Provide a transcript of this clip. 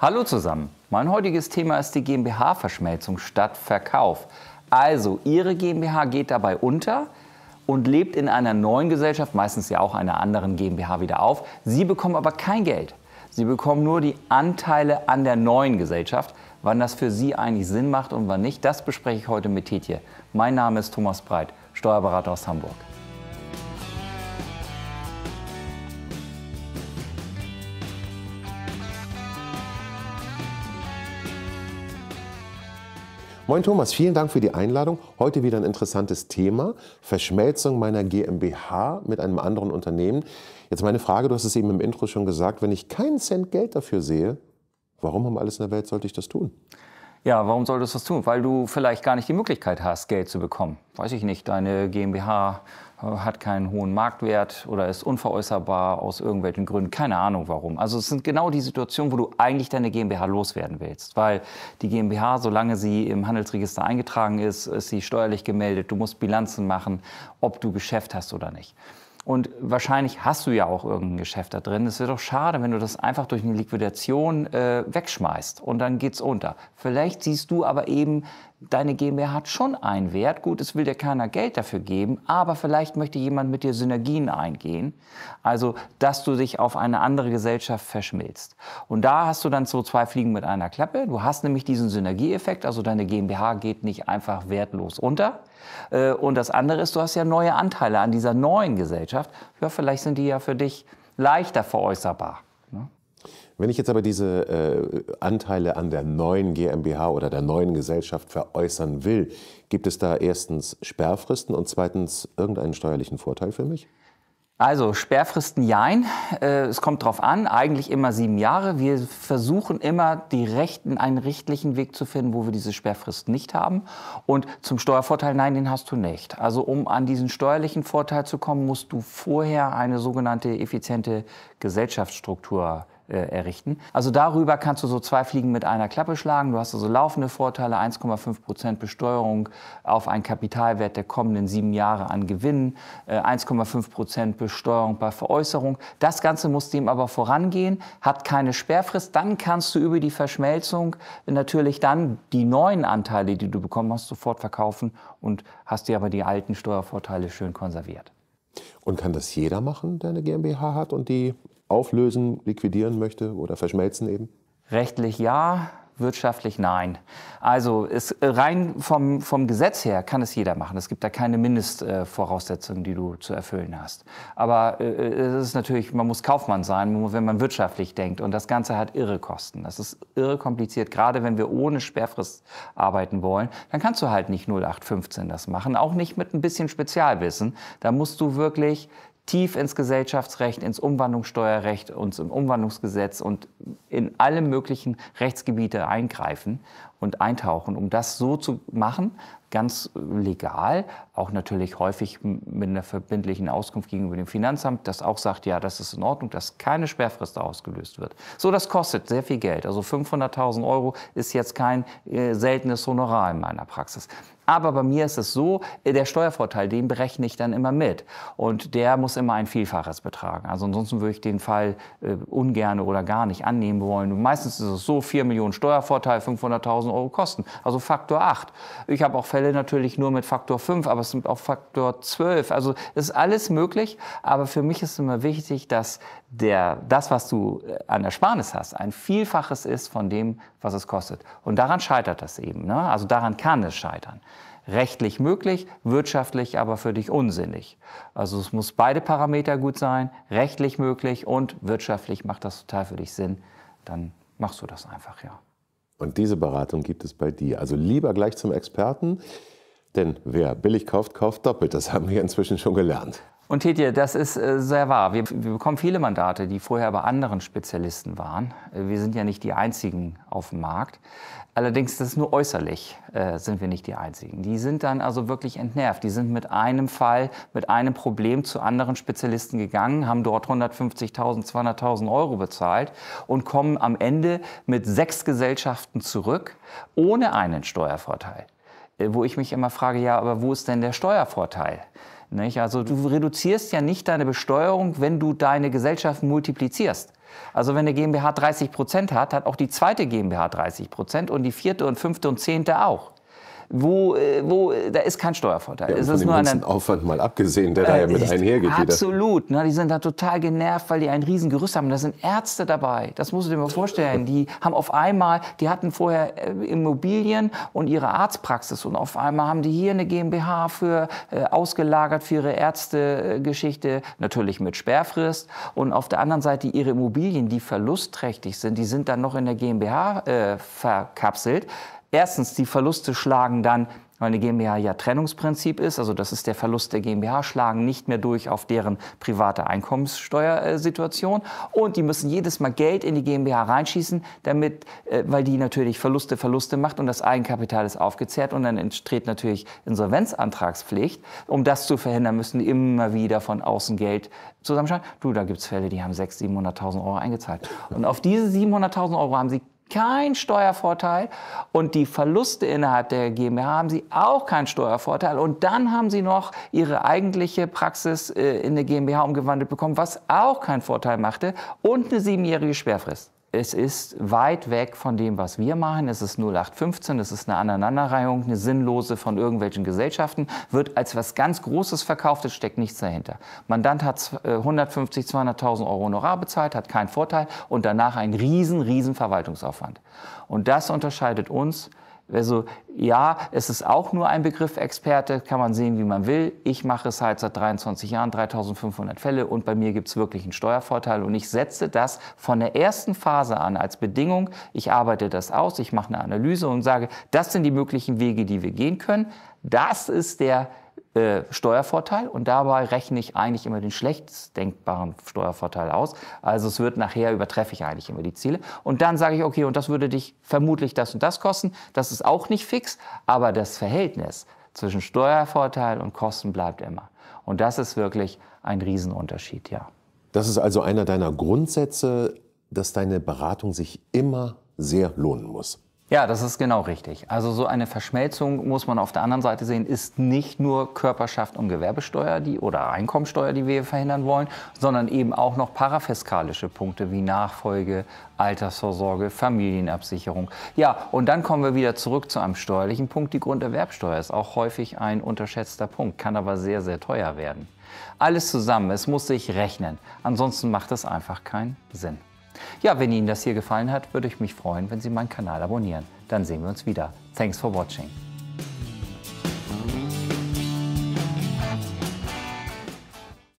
Hallo zusammen, mein heutiges Thema ist die GmbH-Verschmelzung statt Verkauf. Also, Ihre GmbH geht dabei unter und lebt in einer neuen Gesellschaft, meistens ja auch einer anderen GmbH wieder auf. Sie bekommen aber kein Geld. Sie bekommen nur die Anteile an der neuen Gesellschaft. Wann das für Sie eigentlich Sinn macht und wann nicht, das bespreche ich heute mit Tietje. Mein Name ist Thomas Breit, Steuerberater aus Hamburg. Moin Thomas, vielen Dank für die Einladung. Heute wieder ein interessantes Thema, Verschmelzung meiner GmbH mit einem anderen Unternehmen. Jetzt meine Frage, du hast es eben im Intro schon gesagt, wenn ich keinen Cent Geld dafür sehe, warum um alles in der Welt sollte ich das tun? Ja, warum solltest du das tun? Weil du vielleicht gar nicht die Möglichkeit hast, Geld zu bekommen. Weiß ich nicht, deine GmbH hat keinen hohen Marktwert oder ist unveräußerbar aus irgendwelchen Gründen. Keine Ahnung warum. Also es sind genau die Situationen, wo du eigentlich deine GmbH loswerden willst. Weil die GmbH, solange sie im Handelsregister eingetragen ist, ist sie steuerlich gemeldet. Du musst Bilanzen machen, ob du Geschäft hast oder nicht. Und wahrscheinlich hast du ja auch irgendein Geschäft da drin. Es wäre doch schade, wenn du das einfach durch eine Liquidation wegschmeißt und dann geht's unter. Vielleicht siehst du aber eben, deine GmbH hat schon einen Wert. Gut, es will dir keiner Geld dafür geben, aber vielleicht möchte jemand mit dir Synergien eingehen. Also, dass du dich auf eine andere Gesellschaft verschmilzt. Und da hast du dann so zwei Fliegen mit einer Klappe. Du hast nämlich diesen Synergieeffekt, also deine GmbH geht nicht einfach wertlos unter. Und das andere ist, du hast ja neue Anteile an dieser neuen Gesellschaft. Ja, vielleicht sind die ja für dich leichter veräußerbar. Ne? Wenn ich jetzt aber diese Anteile an der neuen GmbH oder der neuen Gesellschaft veräußern will, gibt es da erstens Sperrfristen und zweitens irgendeinen steuerlichen Vorteil für mich? Also Sperrfristen jein, es kommt drauf an, eigentlich immer 7 Jahre. Wir versuchen immer einen rechtlichen Weg zu finden, wo wir diese Sperrfristen nicht haben. Und zum Steuervorteil, nein, den hast du nicht. Also um an diesen steuerlichen Vorteil zu kommen, musst du vorher eine sogenannte effiziente Gesellschaftsstruktur errichten. Also darüber kannst du so zwei Fliegen mit einer Klappe schlagen. Du hast also laufende Vorteile, 1,5% Besteuerung auf einen Kapitalwert der kommenden 7 Jahre an Gewinnen, 1,5% Besteuerung bei Veräußerung. Das Ganze muss dem aber vorangehen, hat keine Sperrfrist. Dann kannst du über die Verschmelzung natürlich dann die neuen Anteile, die du bekommen hast, sofort verkaufen und hast dir aber die alten Steuervorteile schön konserviert. Und kann das jeder machen, der eine GmbH hat und die auflösen, liquidieren möchte oder verschmelzen eben? Rechtlich ja, wirtschaftlich nein. Also rein vom Gesetz her kann es jeder machen. Es gibt da keine Mindestvoraussetzungen, die du zu erfüllen hast. Aber es ist natürlich, man muss Kaufmann sein, wenn man wirtschaftlich denkt. Und das Ganze hat irre Kosten. Das ist irre kompliziert. Gerade wenn wir ohne Sperrfrist arbeiten wollen, dann kannst du halt nicht 0815 das machen. Auch nicht mit ein bisschen Spezialwissen. Da musst du wirklich tief ins Gesellschaftsrecht, ins Umwandlungssteuerrecht und im Umwandlungsgesetz und in alle möglichen Rechtsgebiete eingreifen und eintauchen, um das so zu machen, ganz legal, auch natürlich häufig mit einer verbindlichen Auskunft gegenüber dem Finanzamt, das auch sagt, ja, das ist in Ordnung, dass keine Sperrfrist ausgelöst wird. So, das kostet sehr viel Geld. Also 500.000 € ist jetzt kein seltenes Honorar in meiner Praxis. Aber bei mir ist es so, der Steuervorteil, den berechne ich dann immer mit. Und der muss immer ein Vielfaches betragen. Also ansonsten würde ich den Fall ungern oder gar nicht annehmen wollen. Und meistens ist es so, 4 Millionen Steuervorteil, 500.000 € Kosten. Also Faktor 8. Ich habe auch Fälle natürlich nur mit Faktor 5, aber es sind auch Faktor 12. Also es ist alles möglich. Aber für mich ist immer wichtig, dass das, was du an Ersparnis hast, ein Vielfaches ist von dem, was es kostet. Und daran scheitert das eben. Ne? Also daran kann es scheitern. Rechtlich möglich, wirtschaftlich aber für dich unsinnig. Also es muss beide Parameter gut sein, rechtlich möglich und wirtschaftlich macht das total für dich Sinn. Dann machst du das einfach, ja. Und diese Beratung gibt es bei dir. Also lieber gleich zum Experten, denn wer billig kauft, kauft doppelt. Das haben wir inzwischen schon gelernt. Und Tietje, das ist sehr wahr. Wir bekommen viele Mandate, die vorher bei anderen Spezialisten waren. Wir sind ja nicht die Einzigen auf dem Markt. Allerdings, das ist nur äußerlich, sind wir nicht die Einzigen. Die sind dann also wirklich entnervt. Die sind mit einem Fall, mit einem Problem zu anderen Spezialisten gegangen, haben dort 150.000, 200.000 € bezahlt und kommen am Ende mit 6 Gesellschaften zurück, ohne einen Steuervorteil. Wo ich mich immer frage, ja, aber wo ist denn der Steuervorteil? Nicht? Also du reduzierst ja nicht deine Besteuerung, wenn du deine Gesellschaften multiplizierst. Also wenn eine GmbH 30% hat, hat auch die zweite GmbH 30% und die vierte und fünfte und zehnte auch. Da ist kein Steuervorteil. Ja, es von ist dem nur ganzen Aufwand mal abgesehen, der da ja mit einhergeht. Absolut. Ne, die sind da total genervt, weil die ein riesen Gerüst haben. Da sind Ärzte dabei. Das musst du dir mal vorstellen. Die haben auf einmal, die hatten vorher Immobilien und ihre Arztpraxis. Und auf einmal haben die hier eine GmbH für ausgelagert für ihre Ärztegeschichte. Natürlich mit Sperrfrist. Und auf der anderen Seite ihre Immobilien, die verlustträchtig sind, die sind dann noch in der GmbH verkapselt. Erstens, die Verluste schlagen dann, weil eine GmbH ja Trennungsprinzip ist, also das ist der Verlust der GmbH, schlagen nicht mehr durch auf deren private Einkommenssteuersituation. Und die müssen jedes Mal Geld in die GmbH reinschießen, damit, weil die natürlich Verluste macht und das Eigenkapital ist aufgezehrt und dann entsteht natürlich Insolvenzantragspflicht. Um das zu verhindern, müssen die immer wieder von außen Geld zusammenschreiben. Du, da gibt es Fälle, die haben 600.000, 700.000 Euro eingezahlt. Und auf diese 700.000 Euro haben sie kein Steuervorteil und die Verluste innerhalb der GmbH haben sie auch keinen Steuervorteil und dann haben sie noch ihre eigentliche Praxis in eine GmbH umgewandelt bekommen, was auch keinen Vorteil machte und eine 7-jährige Sperrfrist. Es ist weit weg von dem, was wir machen. Es ist 0815, es ist eine Aneinanderreihung, eine sinnlose von irgendwelchen Gesellschaften, wird als was ganz Großes verkauft, es steckt nichts dahinter. Mandant hat 150.000, 200.000 Euro Honorar bezahlt, hat keinen Vorteil und danach einen riesen Verwaltungsaufwand. Und das unterscheidet uns. Also ja, es ist auch nur ein Begriff Experte, kann man sehen, wie man will. Ich mache es halt seit 23 Jahren, 3.500 Fälle und bei mir gibt es wirklich einen Steuervorteil und ich setze das von der ersten Phase an als Bedingung. Ich arbeite das aus, ich mache eine Analyse und sage, das sind die möglichen Wege, die wir gehen können. Das ist der Steuervorteil und dabei rechne ich eigentlich immer den schlechtest denkbaren Steuervorteil aus. Also es wird nachher, übertreffe ich eigentlich immer die Ziele. Und dann sage ich, okay, und das würde dich vermutlich das und das kosten. Das ist auch nicht fix, aber das Verhältnis zwischen Steuervorteil und Kosten bleibt immer. Und das ist wirklich ein Riesenunterschied, ja. Das ist also einer deiner Grundsätze, dass deine Beratung sich immer sehr lohnen muss. Ja, das ist genau richtig. Also so eine Verschmelzung, muss man auf der anderen Seite sehen, ist nicht nur Körperschaft und Gewerbesteuer oder Einkommensteuer, die wir verhindern wollen, sondern eben auch noch parafiskalische Punkte wie Nachfolge, Altersvorsorge, Familienabsicherung. Ja, und dann kommen wir wieder zurück zu einem steuerlichen Punkt. Die Grunderwerbsteuer ist auch häufig ein unterschätzter Punkt, kann aber sehr teuer werden. Alles zusammen, es muss sich rechnen. Ansonsten macht es einfach keinen Sinn. Ja, wenn Ihnen das hier gefallen hat, würde ich mich freuen, wenn Sie meinen Kanal abonnieren. Dann sehen wir uns wieder. Thanks for watching.